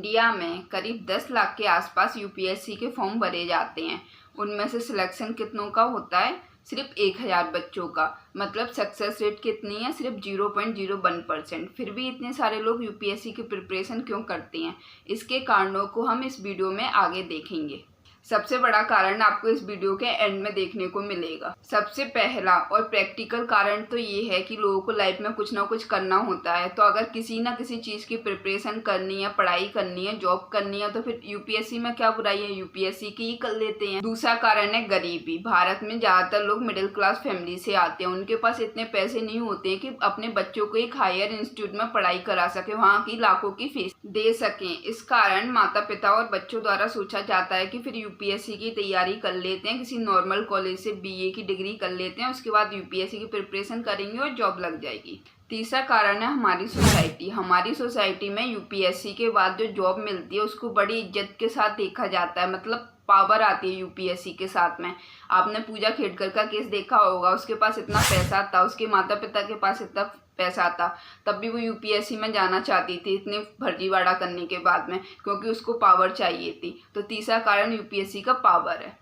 India में करीब 10 लाख के आसपास यूपीएससी के फॉर्म भरे जाते हैं। उनमें से सिलेक्शन कितनों का होता है? सिर्फ 1000 बच्चों का। मतलब सक्सेस रेट कितनी है? सिर्फ 0.01%। फिर भी इतने सारे लोग यूपीएससी की प्रिपरेशन क्यों करते हैं? इसके कारणों को हम इस वीडियो में आगे देखेंगे। सबसे बड़ा कारण आपको इस वीडियो के एंड में देखने को मिलेगा। सबसे पहला और प्रैक्टिकल कारण तो ये है कि लोगों को लाइफ में कुछ ना कुछ करना होता है, तो अगर किसी ना किसी चीज़ की प्रिपरेशन करनी है, पढ़ाई करनी है, जॉब करनी है, तो फिर यूपीएससी में क्या बुराई है? यूपीएससी की ही कर लेते हैं। दूसरा कारण है गरीबी। भारत में ज़्यादातर लोग मिडिल क्लास फैमिली से आते हैं। उनके पास इतने पैसे नहीं होते हैं कि अपने बच्चों को एक हायर इंस्टीट्यूट में पढ़ाई करा सके, वहाँ की लाखों की फीस दे सकें। इस कारण माता पिता और बच्चों द्वारा सोचा जाता है कि फिर यूपीएससी की तैयारी कर लेते हैं, किसी नॉर्मल कॉलेज से बीए की डिग्री कर लेते हैं, उसके बाद यूपीएससी की प्रिपरेशन करेंगे और जॉब लग जाएगी। तीसरा कारण है हमारी सोसाइटी। हमारी सोसाइटी में यूपीएससी के बाद जो जॉब मिलती है उसको बड़ी इज्जत के साथ देखा जाता है। मतलब पावर आती है यूपीएससी के साथ में। आपने पूजा खेड़कर का केस देखा होगा, उसके पास इतना पैसा था, उसके माता पिता के पास इतना पैसा था, तब भी वो यूपीएससी में जाना चाहती थी इतने फर्जीवाड़ा करने के बाद में, क्योंकि उसको पावर चाहिए थी। तो तीसरा कारण यूपीएससी का पावर है।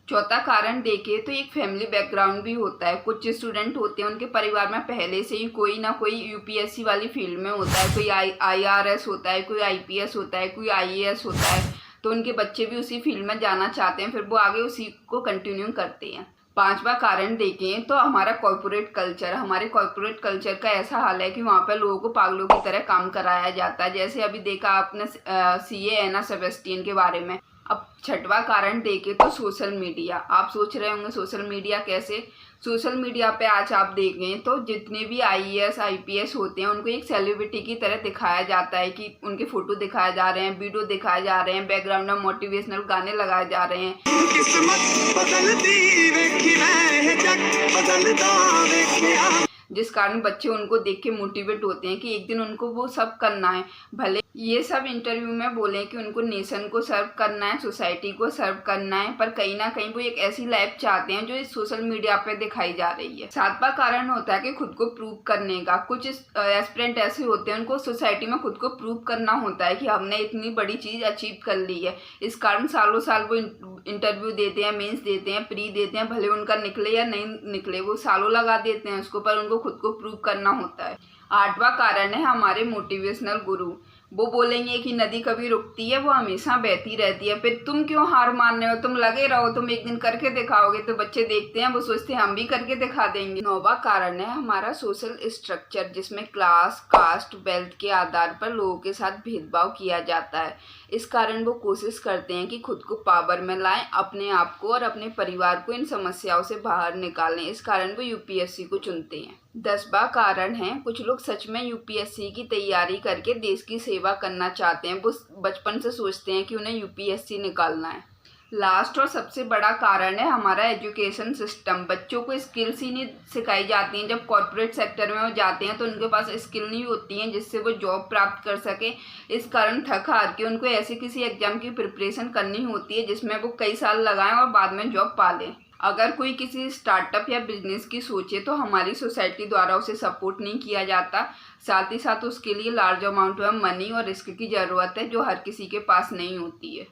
चौथा कारण देखें तो एक फैमिली बैकग्राउंड भी होता है। कुछ स्टूडेंट होते हैं उनके परिवार में पहले से ही कोई ना कोई यूपीएससी वाली फील्ड में होता है। कोई आईआरएस होता है, कोई आईपीएस होता है, कोई आईएएस होता है, तो उनके बच्चे भी उसी फील्ड में जाना चाहते हैं, फिर वो आगे उसी को कंटिन्यू करते हैं। पांचवा कारण देखें तो हमारा कॉर्पोरेट कल्चर। हमारे कॉर्पोरेट कल्चर का ऐसा हाल है कि वहाँ पर लोगों को पागलों की तरह काम कराया जाता है। जैसे अभी देखा आपने सीए एना सेबेस्टियन के बारे में। अब छठवां कारण देखें तो सोशल मीडिया। आप सोच रहे होंगे सोशल मीडिया कैसे? सोशल मीडिया पे आज आप देखें तो जितने भी आईएएस आईपीएस होते हैं उनको एक सेलिब्रिटी की तरह दिखाया जाता है कि उनके फोटो दिखाए जा रहे हैं, वीडियो दिखाए जा रहे हैं, बैकग्राउंड में मोटिवेशनल गाने लगाए जा रहे हैं। जिस कारण बच्चे उनको देख के मोटिवेट होते हैं कि एक दिन उनको वो सब करना है। भले ये सब इंटरव्यू में बोले कि उनको नेशन को सर्व करना है, सोसाइटी को सर्व करना है, पर कहीं ना कहीं वो एक ऐसी लाइफ चाहते हैं जो इस सोशल मीडिया पे दिखाई जा रही है। सातवां कारण होता है कि खुद को प्रूव करने का। कुछ एस्पिरेंट ऐसे होते हैं उनको सोसाइटी में खुद को प्रूव करना होता है कि हमने इतनी बड़ी चीज़ अचीव कर ली है। इस कारण सालों साल वो इंटरव्यू देते हैं, मेंस देते हैं, प्री देते हैं, भले उनका निकले या नहीं निकले, वो सालों लगा देते हैं उसको, पर उनको खुद को प्रूव करना होता है। आठवां कारण है हमारे मोटिवेशनल गुरु। वो बोलेंगे कि नदी कभी रुकती है, वो हमेशा बहती रहती है। फिर तुम क्यों हार मान रहे हो? तुम लगे रहो, तुम एक दिन करके दिखाओगे। तो बच्चे देखते हैं, वो सोचते हैं हम भी करके दिखा देंगे। नौवां कारण है हमारा सोशल स्ट्रक्चर, जिसमें क्लास, कास्ट, वेल्थ के आधार पर लोगों के साथ भेदभाव किया जाता है। इस कारण वो कोशिश करते हैं कि खुद को पावर में लाएं, अपने आप को और अपने परिवार को इन समस्याओं से बाहर निकालें। इस कारण वो यूपीएससी को चुनते हैं। 10वां कारण है कुछ लोग सच में यूपीएससी की तैयारी करके देश की सेवा करना चाहते हैं। वो बचपन से सोचते हैं कि उन्हें यूपीएससी निकालना है। लास्ट और सबसे बड़ा कारण है हमारा एजुकेशन सिस्टम। बच्चों को स्किल्स ही नहीं सिखाई जाती हैं। जब कॉर्पोरेट सेक्टर में वो जाते हैं तो उनके पास स्किल नहीं होती हैं जिससे वो जॉब प्राप्त कर सके। इस कारण थक हार के उनको ऐसे किसी एग्जाम की प्रिपरेशन करनी होती है जिसमें वो कई साल लगाएं और बाद में जॉब पा लें। अगर कोई किसी स्टार्टअप या बिजनेस की सोचे तो हमारी सोसाइटी द्वारा उसे सपोर्ट नहीं किया जाता। साथ ही साथ उसके लिए लार्ज अमाउंट में मनी और रिस्क की ज़रूरत है जो हर किसी के पास नहीं होती है।